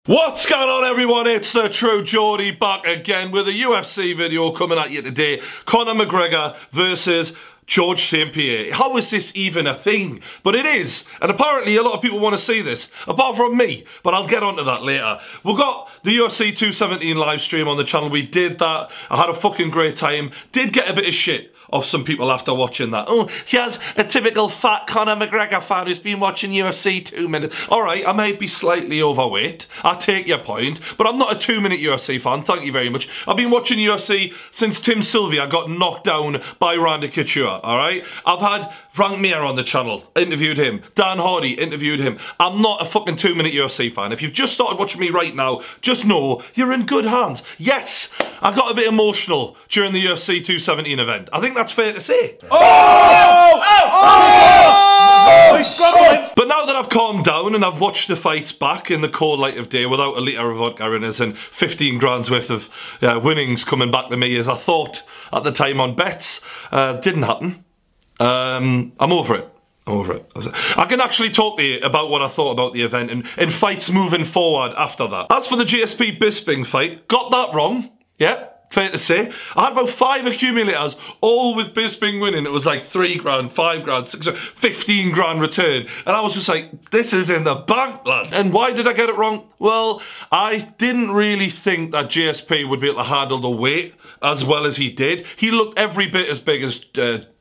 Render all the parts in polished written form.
What's going on, everyone? It's the True Geordie back again with a UFC video coming at you today. Conor McGregor versus George St. Pierre. How is this even a thing? But it is. And apparently a lot of people want to see this, apart from me. But I'll get onto that later. We've got the UFC 217 live stream on the channel. We did that. I had a fucking great time. Did get a bit of shit of some people after watching that. Oh, here's a typical fat Conor McGregor fan who's been watching UFC 2 minutes. Alright, I might be slightly overweight. I take your point. But I'm not a 2-minute UFC fan. Thank you very much. I've been watching UFC since Tim Sylvia got knocked down by Randy Couture. Alright? I've had Frank Mir on the channel. Interviewed him. Dan Hardy. Interviewed him. I'm not a fucking 2-minute UFC fan. If you've just started watching me right now, just know you're in good hands. Yes, I got a bit emotional during the UFC 217 event. I think that's fair to say. But now that I've calmed down and I've watched the fights back in the cold light of day without a litre of vodka in us and 15 grand's worth of winnings coming back to me as I thought at the time on bets, didn't happen. I'm over it. I'm over it. I can actually talk to you about what I thought about the event and fights moving forward after that. As for the GSP Bisping fight, got that wrong. Yeah, fair to say. I had about 5 accumulators, all with Bisping winning. It was like 3 grand, 5 grand, 6 grand, 15 grand return. And I was just like, this is in the bank, lads. And why did I get it wrong? Well, I didn't really think that GSP would be able to handle the weight as well as he did. He looked every bit as big as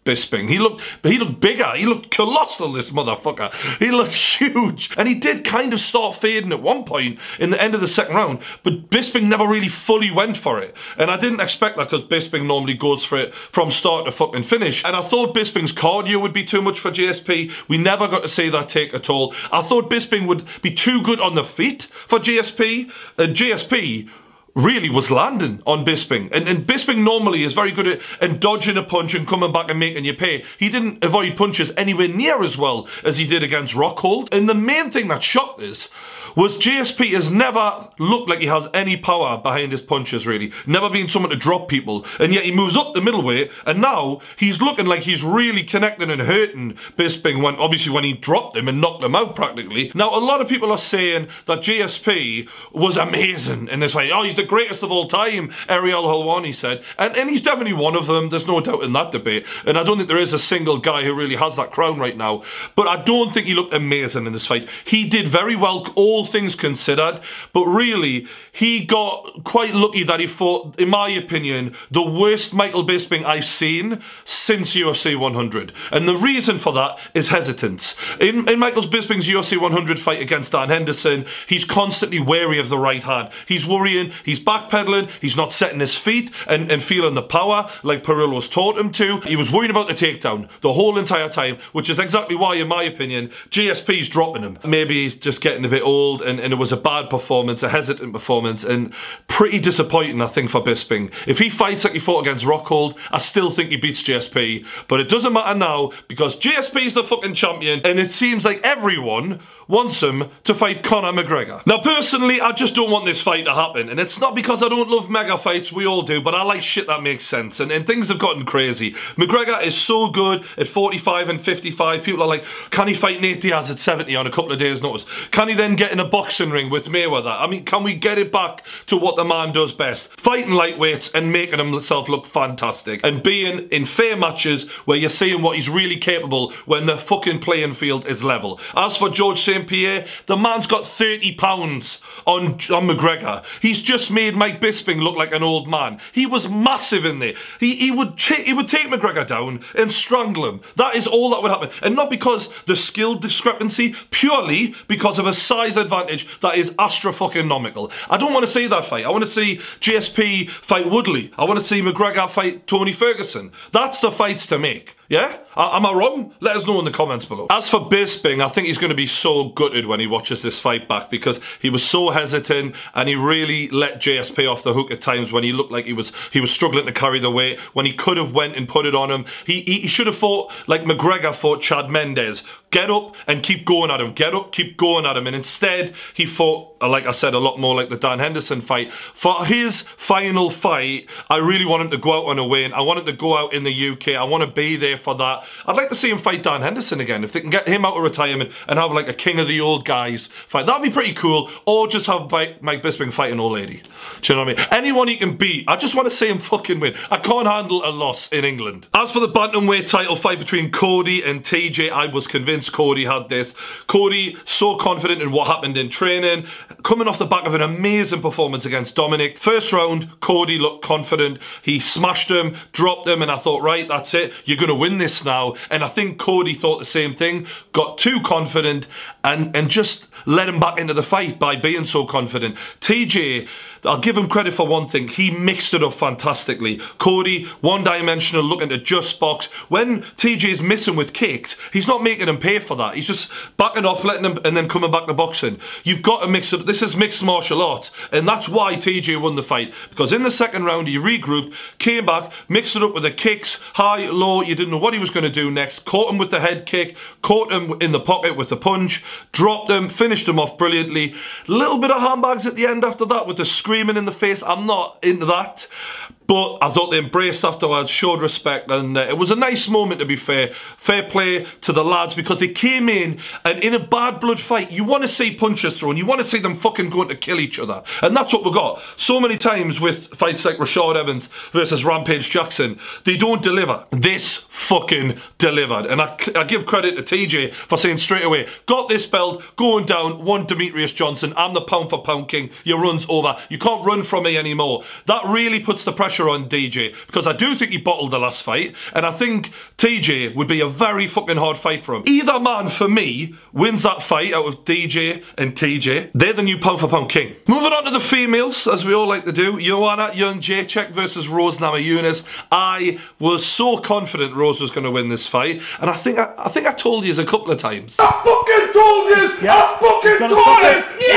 Bisping. He looked bigger. He looked colossal, this motherfucker. He looked huge. And he did kind of start fading at one point in the end of the second round, but Bisping never really fully went for it. And I didn't expect that because Bisping normally goes for it from start to fucking finish. And I thought Bisping's cardio would be too much for GSP. We never got to see that take at all. I thought Bisping would be too good on the feet for GSP. And GSP really was landing on Bisping. And Bisping normally is very good at dodging a punch and coming back and making you pay. He didn't avoid punches anywhere near as well as he did against Rockhold. And the main thing that shocked us was GSP has never looked like he has any power behind his punches, really. Never been someone to drop people. And yet he moves up the middleweight, and now he's looking like he's really connecting and hurting Bisping obviously when he dropped him and knocked him out practically. Now, a lot of people are saying that GSP was amazing in this fight. Oh, he's the greatest of all time, Ariel Helwani said. And he's definitely one of them. There's no doubt in that debate. And I don't think there is a single guy who really has that crown right now. But I don't think he looked amazing in this fight. He did very well, all things considered, but really he got quite lucky that he fought, in my opinion, the worst Michael Bisping I've seen since UFC 100. And the reason for that is hesitance. In Michael Bisping's UFC 100 fight against Dan Henderson, he's constantly wary of the right hand. He's worrying, he's backpedaling, he's not setting his feet and feeling the power like Perillo's taught him to. He was worried about the takedown the whole entire time, which is exactly why, in my opinion, GSP's dropping him. Maybe he's just getting a bit old and it was a bad performance, a hesitant performance, and pretty disappointing, I think, for Bisping. If he fights like he fought against Rockhold, I still think he beats GSP, but it doesn't matter now because GSP's the fucking champion and it seems like everyone wants him to fight Conor McGregor. Now, personally, I just don't want this fight to happen, and it's not because I don't love mega fights, we all do, but I like shit that makes sense, and things have gotten crazy. McGregor is so good at 45 and 55. People are like, can he fight Nate Diaz at 70 on a couple of days' notice? Can he then get in a boxing ring with Mayweather? I mean, can we get it back to what the man does best? Fighting lightweights and making himself look fantastic, and being in fair matches where you're seeing what he's really capable when the fucking playing field is level. As for George St. Pierre, the man's got 30 pounds on McGregor. He's just made Mike Bisping look like an old man. He was massive in there. He would take McGregor down and strangle him. That is all that would happen. And not because the skill discrepancy, purely because of a size advantage that is astro-fucking-nomical. I don't want to see that fight. I want to see GSP fight Woodley. I want to see McGregor fight Tony Ferguson. That's the fights to make. Yeah? Am I wrong? Let us know in the comments below. As for Bisping, I think he's going to be so gutted when he watches this fight back because he was so hesitant and he really let GSP off the hook at times when he looked like he was struggling to carry the weight, when he could have went and put it on him. He should have fought like McGregor fought Chad Mendes. Get up and keep going at him. Get up, keep going at him. And instead, he fought like I said, a lot more like the Dan Henderson fight. For his final fight, I really want him to go out on a win. I want him to go out in the UK. I want to be there for that. I'd like to see him fight Dan Henderson again. If they can get him out of retirement and have like a king of the old guys fight, that'd be pretty cool. Or just have Mike Bisping fight an old lady. Do you know what I mean? Anyone he can beat. I just want to see him fucking win. I can't handle a loss in England. As for the bantamweight title fight between Cody and TJ, I was convinced Cody had this. Cody, so confident in what happened in training, coming off the back of an amazing performance against Dominic. First round, Cody looked confident. He smashed him, dropped him, and I thought, right, that's it. You're going to win this now. And I think Cody thought the same thing, got too confident, and just let him back into the fight by being so confident. TJ, I'll give him credit for one thing. He mixed it up fantastically. Cody, one-dimensional, looking to just box. When TJ's missing with kicks, he's not making him pay for that. He's just backing off, letting him, and then coming back to boxing. You've got to mix it. This is mixed martial arts, and that's why TJ won the fight. Because in the second round, he regrouped, came back, mixed it up with the kicks, high, low. You didn't know what he was going to do next. Caught him with the head kick, caught him in the pocket with the punch, dropped him, finished him off brilliantly. A little bit of handbags at the end after that with the screaming in the face. I'm not into that. But I thought they embraced afterwards, showed respect, and it was a nice moment, to be fair. Fair play to the lads, because they came in, and in a bad blood fight, you want to see punches thrown. You want to see them fucking going to kill each other. And that's what we got. So many times with fights like Rashad Evans versus Rampage Jackson, they don't deliver. This fucking delivered. And I give credit to TJ for saying straight away, got this belt, going down, one Demetrius Johnson, I'm the pound for pound king, your run's over. You can't run from me anymore. That really puts the pressure on DJ, because I do think he bottled the last fight, and I think TJ would be a very fucking hard fight for him. Either man, for me, wins that fight out of DJ and TJ. They're the new pound for pound king. Moving on to the females, as we all like to do. Joanna Jędrzejczyk versus Rose Namajunas. I was so confident Rose was going to win this fight, and I think I told you a couple of times. I fucking told you! Yeah. I fucking told you!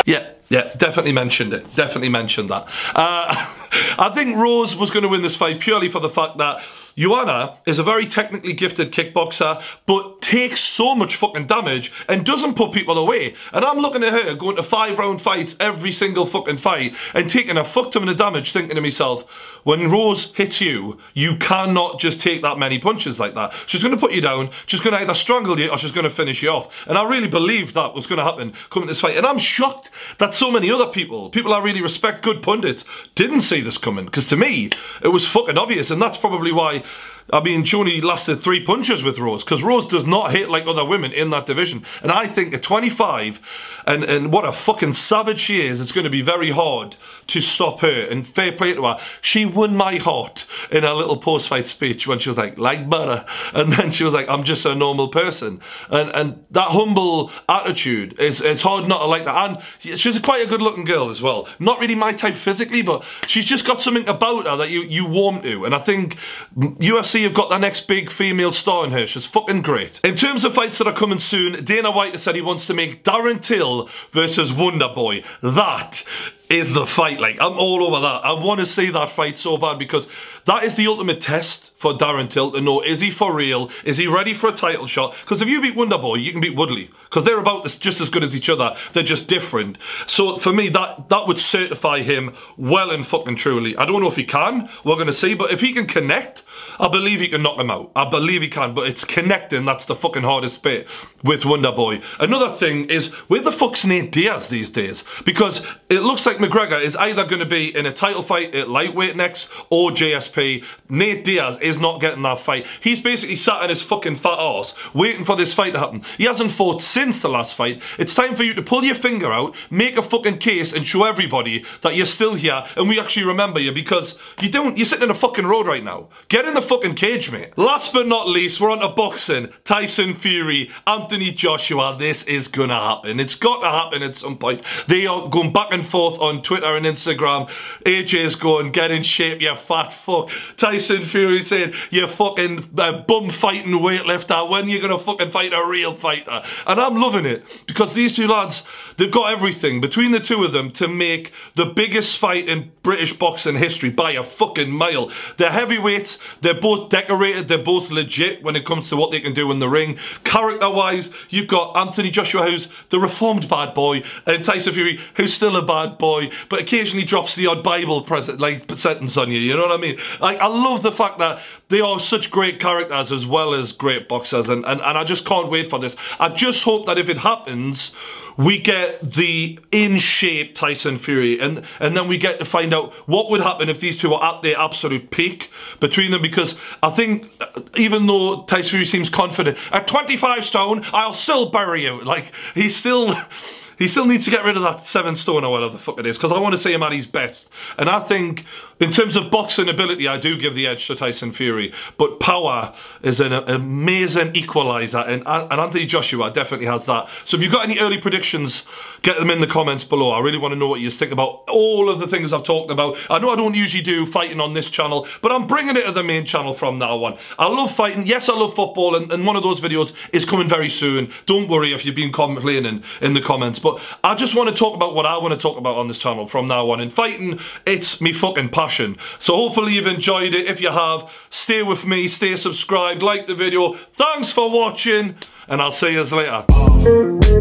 Yeah! Yeah, definitely mentioned it. Definitely mentioned that. I think Rose was going to win this fight purely for the fact that Joanna is a very technically gifted kickboxer, but takes so much fucking damage and doesn't put people away. And I'm looking at her going to 5-round fights every single fucking fight and taking a fuck ton of damage, thinking to myself, when Rose hits you, you cannot just take that many punches like that. She's going to put you down, she's going to either strangle you or she's going to finish you off. And I really believed that was going to happen coming to this fight. And I'm shocked that so many other people I really respect, good pundits, didn't see this coming. Because to me, it was fucking obvious, and that's probably why, I mean, she only lasted 3 punches with Rose, because Rose does not hit like other women in that division. And I think at 25, and what a fucking savage she is, it's going to be very hard to stop her. And fair play to her. She won my heart in her little post-fight speech when she was like butter. And then she was like, I'm just a normal person. And that humble attitude, it's hard not to like that. And she's quite a good-looking girl as well. Not really my type physically, but she's just got something about her that you warm to. And I think UFC have got the next big female star in her. She's fucking great. In terms of fights that are coming soon, Dana White has said he wants to make Darren Till versus Wonder Boy. That is the fight. Like, I'm all over that. I want to see that fight so bad, because that is the ultimate test for Darren Till to know, is he for real? Is he ready for a title shot? Because if you beat Wonder Boy, you can beat Woodley, because they're about just as good as each other. They're just different. So for me, that would certify him well and fucking truly. I don't know if he can. We're going to see. But if he can connect, I believe he can knock him out. I believe he can. But it's connecting that's the fucking hardest bit with Wonder Boy. Another thing is, where the fuck's Nate Diaz these days? Because it looks like Mcgregor is either going to be in a title fight at lightweight next or JSP. Nate Diaz is not getting that fight. He's basically sat in his fucking fat arse waiting for this fight to happen. He hasn't fought since the last fight. It's time for you to pull your finger out, make a fucking case, and show everybody that you're still here and we actually remember you, because you're sitting in a fucking road right now. Get in the fucking cage, mate. Last but not least, we're on to boxing. Tyson Fury, Anthony Joshua. This is gonna happen. It's got to happen at some point. They are going back and forth on on Twitter and Instagram. AJ's going, get in shape, you fat fuck. Tyson Fury saying, you fucking bum fighting weightlifter, when you gonna fucking fight a real fighter? And I'm loving it, because these two lads, they've got everything between the two of them to make the biggest fight in British boxing history by a fucking mile. They're heavyweights, they're both decorated, they're both legit when it comes to what they can do in the ring. Character-wise, you've got Anthony Joshua, who's the reformed bad boy, and Tyson Fury, who's still a bad boy, but occasionally drops the odd Bible sentence on you, you know what I mean? Like, I love the fact that they are such great characters as well as great boxers, and I just can't wait for this. I just hope that if it happens, we get the in-shape Tyson Fury, and then we get to find out what would happen if these two are at their absolute peak between them, because I think even though Tyson Fury seems confident, at 25 stone, I'll still bury you. Like, he still needs to get rid of that 7 stone or whatever the fuck it is, because I want to see him at his best. And I think, in terms of boxing ability, I do give the edge to Tyson Fury. But power is an amazing equaliser, and Anthony Joshua definitely has that. So if you've got any early predictions, get them in the comments below. I really want to know what you think about all of the things I've talked about. I know I don't usually do fighting on this channel, but I'm bringing it to the main channel from now on. I love fighting. Yes, I love football, and one of those videos is coming very soon. Don't worry if you've been complaining in the comments. But I just want to talk about what I want to talk about on this channel from now on. In fighting, it's me fucking passion. So hopefully you've enjoyed it. If you have, stay with me, stay subscribed, like the video. Thanks for watching, and I'll see you later.